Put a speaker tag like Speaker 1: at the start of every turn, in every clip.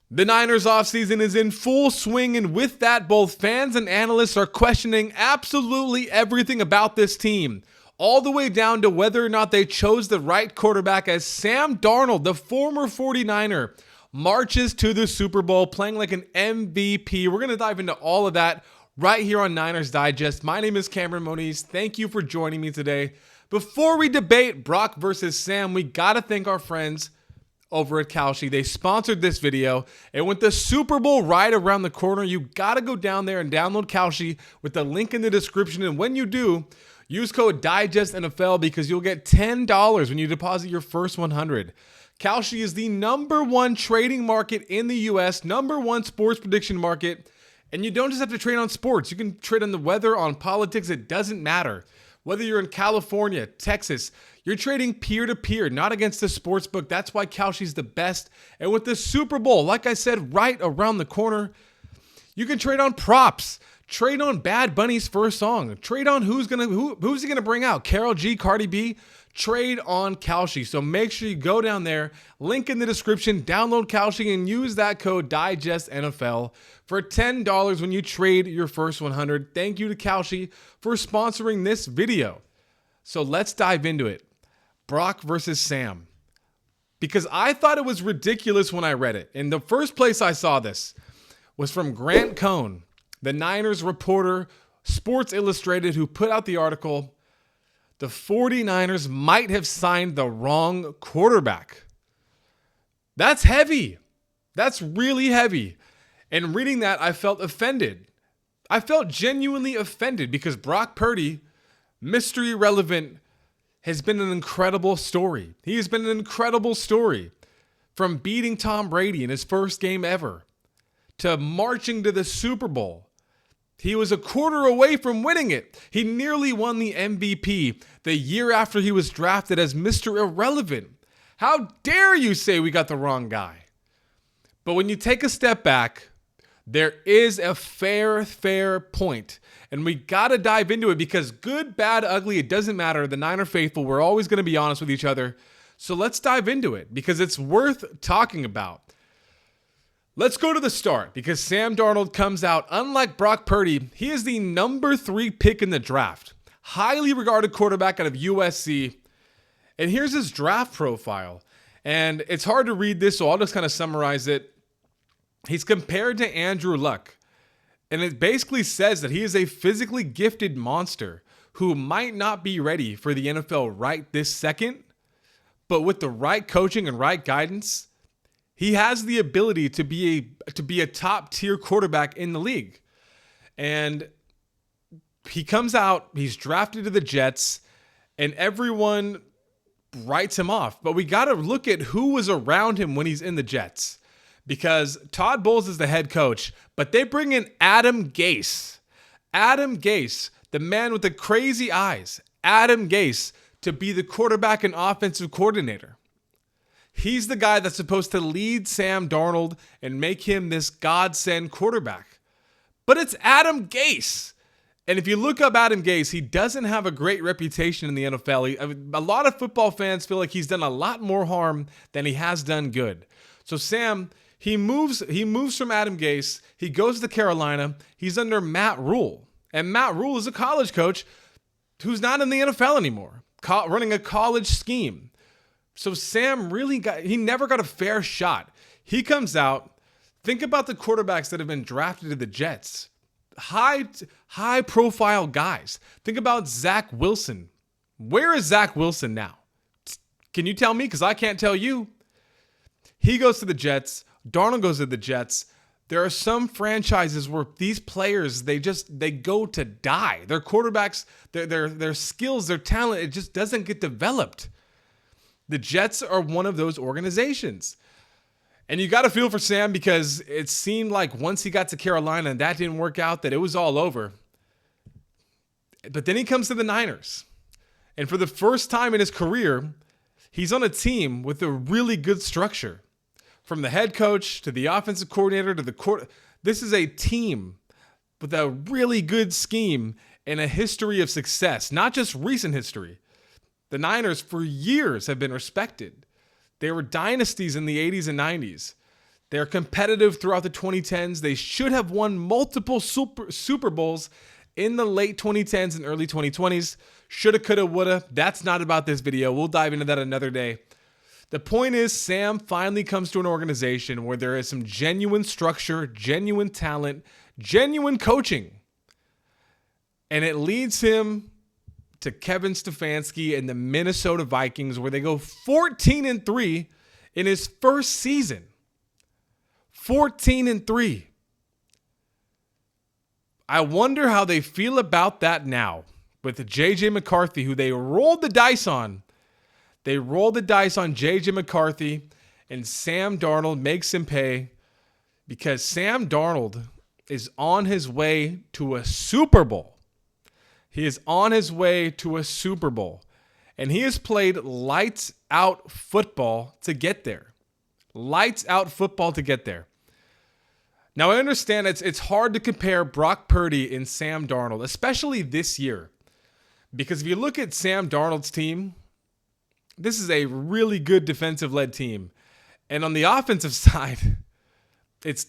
Speaker 1: The Niners offseason is in full swing, and with that, both fans and analysts are questioning absolutely everything about this team, all the way down to whether or not they chose the right quarterback as Sam Darnold, the former 49er, marches to the Super Bowl playing like an MVP. We're going to dive into all of that right here on Niners Digest. My name is Cameron Moniz. Thank you for joining me today. Before we debate Brock versus Sam, we got to thank our friends over at Kalshi. They sponsored this video, and with the Super Bowl right around the corner, you got to go down there and download Kalshi with the link in the description. And when you do, use code DIGESTNFL because you'll get $10 when you deposit your first 100. Kalshi is the #1 trading market in the US, #1 sports prediction market, and you don't just have to trade on sports. You can trade on the weather, on politics. It doesn't matter. Whether you're in California, Texas, you're trading peer-to-peer, not against the sports book. That's why Kalshi's the best. And with the Super Bowl, like I said, right around the corner, you can trade on props. Trade on Bad Bunny's first song. Trade on who's he gonna bring out? Karol G, Cardi B? Trade on Kalshi. So make sure you go down there, link in the description, download Kalshi, and use that code DIGESTNFL for $10 when you trade your first 100. Thank you to Kalshi for sponsoring this video. So let's dive into it. Brock versus Sam. Because I thought it was ridiculous when I read it. And the first place I saw this was from Grant Cohn, the Niners reporter, Sports Illustrated, who put out the article, "The 49ers might have signed the wrong quarterback." That's heavy. That's really heavy. And reading that, I felt offended. I felt genuinely offended because Brock Purdy, Mr. Irrelevant, has been an incredible story. He has been an incredible story. From beating Tom Brady in his first game ever to marching to the Super Bowl. He was a quarter away from winning it. He nearly won the MVP the year after he was drafted as Mr. Irrelevant. How dare you say we got the wrong guy? But when you take a step back, there is a fair point. And we got to dive into it because good, bad, ugly, it doesn't matter. The Niner faithful, we're always going to be honest with each other. So let's dive into it because it's worth talking about. Let's go to the start because Sam Darnold comes out. Unlike Brock Purdy, he is the #3 pick in the draft. Highly regarded quarterback out of USC. And here's his draft profile. And it's hard to read this, so I'll just kind of summarize it. He's compared to Andrew Luck. And it basically says that he is a physically gifted monster who might not be ready for the NFL right this second. But with the right coaching and right guidance, he has the ability to be a top-tier quarterback in the league. And he comes out, he's drafted to the Jets, and everyone writes him off. But we got to look at who was around him when he's in the Jets. Because Todd Bowles is the head coach, but they bring in Adam Gase. Adam Gase, the man with the crazy eyes. Adam Gase to be the quarterback and offensive coordinator. He's the guy that's supposed to lead Sam Darnold and make him this godsend quarterback. But it's Adam Gase. And if you look up Adam Gase, he doesn't have a great reputation in the NFL. A lot of football fans feel like he's done a lot more harm than he has done good. So Sam, he moves from Adam Gase. He goes to Carolina. He's under Matt Rule. And Matt Rule is a college coach who's not in the NFL anymore, running a college scheme. So Sam he never got a fair shot. He comes out. Think about the quarterbacks that have been drafted to the Jets. High profile guys. Think about Zach Wilson. Where is Zach Wilson now? Can you tell me? Because I can't tell you. He goes to the Jets. Darnold goes to the Jets. There are some franchises where these players, they go to die. Their quarterbacks, their skills, their talent, it just doesn't get developed. The Jets are one of those organizations. And you got to feel for Sam because it seemed like once he got to Carolina and that didn't work out, that it was all over. But then he comes to the Niners. And for the first time in his career, he's on a team with a really good structure. From the head coach to the offensive coordinator to the court. This is a team with a really good scheme and a history of success, not just recent history. The Niners for years have been respected. They were dynasties in the 80s and 90s. They're competitive throughout the 2010s. They should have won multiple Super Bowls in the late 2010s and early 2020s. Shoulda, coulda, woulda. That's not about this video. We'll dive into that another day. The point is, Sam finally comes to an organization where there is some genuine structure, genuine talent, genuine coaching. And it leads him to Kevin Stefanski and the Minnesota Vikings, where they go 14-3 in his first season. 14-3. I wonder how they feel about that now with J.J. McCarthy, who they rolled the dice on. They rolled the dice on J.J. McCarthy, and Sam Darnold makes him pay because Sam Darnold is on his way to a Super Bowl. He is on his way to a Super Bowl, and he has played lights out football to get there. Lights out football to get there. Now, I understand it's hard to compare Brock Purdy and Sam Darnold, especially this year, because if you look at Sam Darnold's team, this is a really good defensive-led team. And on the offensive side, it's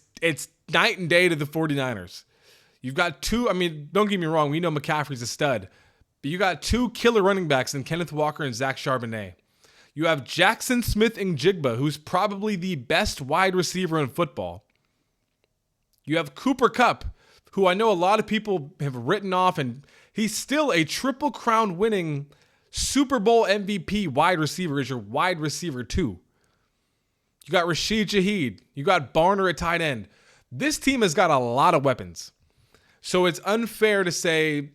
Speaker 1: night and day to the 49ers. You've got two, don't get me wrong, we know McCaffrey's a stud, but you got two killer running backs in Kenneth Walker and Zach Charbonnet. You have Jackson Smith-Njigba, who's probably the best wide receiver in football. You have Cooper Kupp, who I know a lot of people have written off, and he's still a Triple Crown winning Super Bowl MVP wide receiver as your wide receiver too. You got Rashid Shaheed. You got Barner at tight end. This team has got a lot of weapons. So it's unfair to say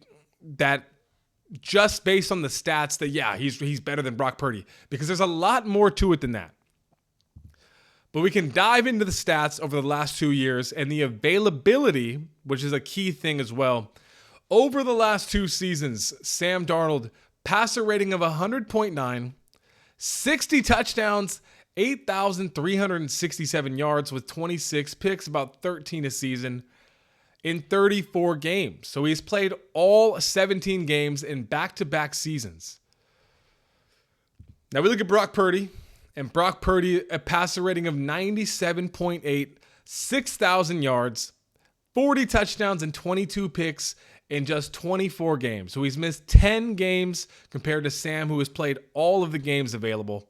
Speaker 1: that just based on the stats that, yeah, he's better than Brock Purdy, because there's a lot more to it than that. But we can dive into the stats over the last 2 years and the availability, which is a key thing as well. Over the last 2 seasons, Sam Darnold, passer rating of 100.9, 60 touchdowns, 8,367 yards with 26 picks, about 13 a season in 34 games. So he's played all 17 games in back-to-back seasons. Now we look at Brock Purdy. And Brock Purdy, a passer rating of 97.8, 6,000 yards, 40 touchdowns, and 22 picks in just 24 games. So he's missed 10 games compared to Sam, who has played all of the games available.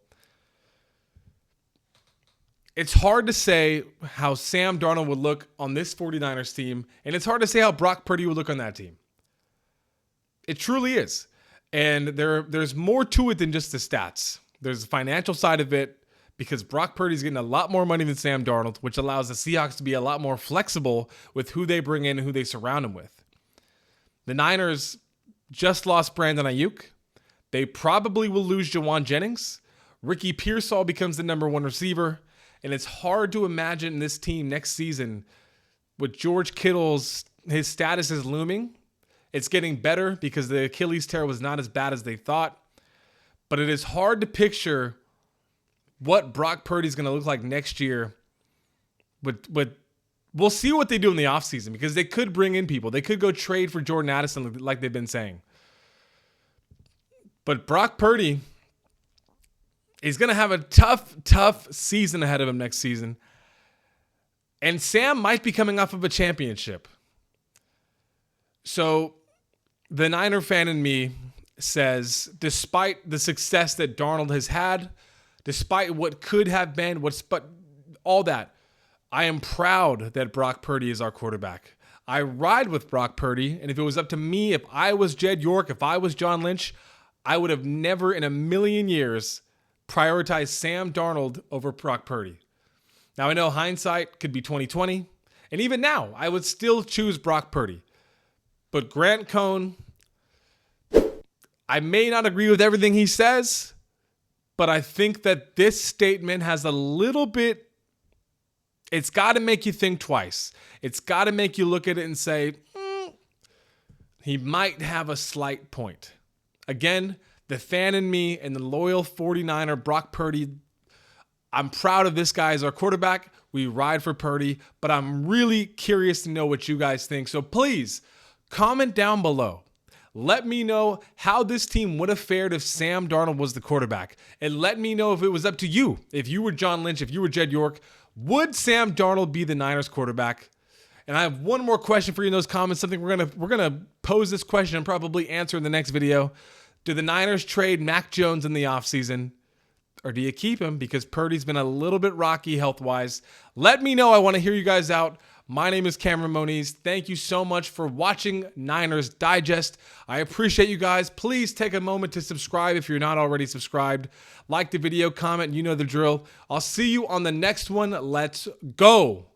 Speaker 1: It's hard to say how Sam Darnold would look on this 49ers team, and it's hard to say how Brock Purdy would look on that team. It truly is. And there's more to it than just the stats. There's the financial side of it, because Brock Purdy's getting a lot more money than Sam Darnold, which allows the Seahawks to be a lot more flexible with who they bring in and who they surround him with. The Niners just lost Brandon Ayuk. They probably will lose Jawan Jennings. Ricky Pearsall becomes the number 1 receiver, and it's hard to imagine this team next season with George Kittle's, his status is looming. It's getting better because the Achilles tear was not as bad as they thought. But it is hard to picture what Brock Purdy's going to look like next year. But we'll see what they do in the offseason, because they could bring in people. They could go trade for Jordan Addison like they've been saying. But Brock Purdy is going to have a tough season ahead of him next season. And Sam might be coming off of a championship. So the Niner fan in me says, despite the success that Darnold has had, despite what could have been, but all that, I am proud that Brock Purdy is our quarterback. I ride with Brock Purdy, and if it was up to me, if I was Jed York, if I was John Lynch, I would have never in a million years prioritized Sam Darnold over Brock Purdy. Now, I know hindsight could be 20/20, and even now, I would still choose Brock Purdy. But Grant Cohn, I may not agree with everything he says, but I think that this statement has a little bit, it's got to make you think twice. It's got to make you look at it and say, he might have a slight point. Again, the fan in me and the loyal 49er, Brock Purdy, I'm proud of this guy as our quarterback. We ride for Purdy, but I'm really curious to know what you guys think. So please comment down below. Let me know how this team would have fared if Sam Darnold was the quarterback. And let me know if it was up to you. If you were John Lynch, if you were Jed York, Would Sam Darnold be the Niners quarterback? And I have one more question for you in those comments, something we're gonna pose this question and probably answer in the next video. Do the Niners trade Mac Jones in the offseason? Or do you keep him because Purdy's been a little bit rocky health-wise? Let me know. I want to hear you guys out. My name is Cameron Moniz. Thank you so much for watching Niners Digest. I appreciate you guys. Please take a moment to subscribe if you're not already subscribed. Like the video, comment, you know the drill. I'll see you on the next one. Let's go.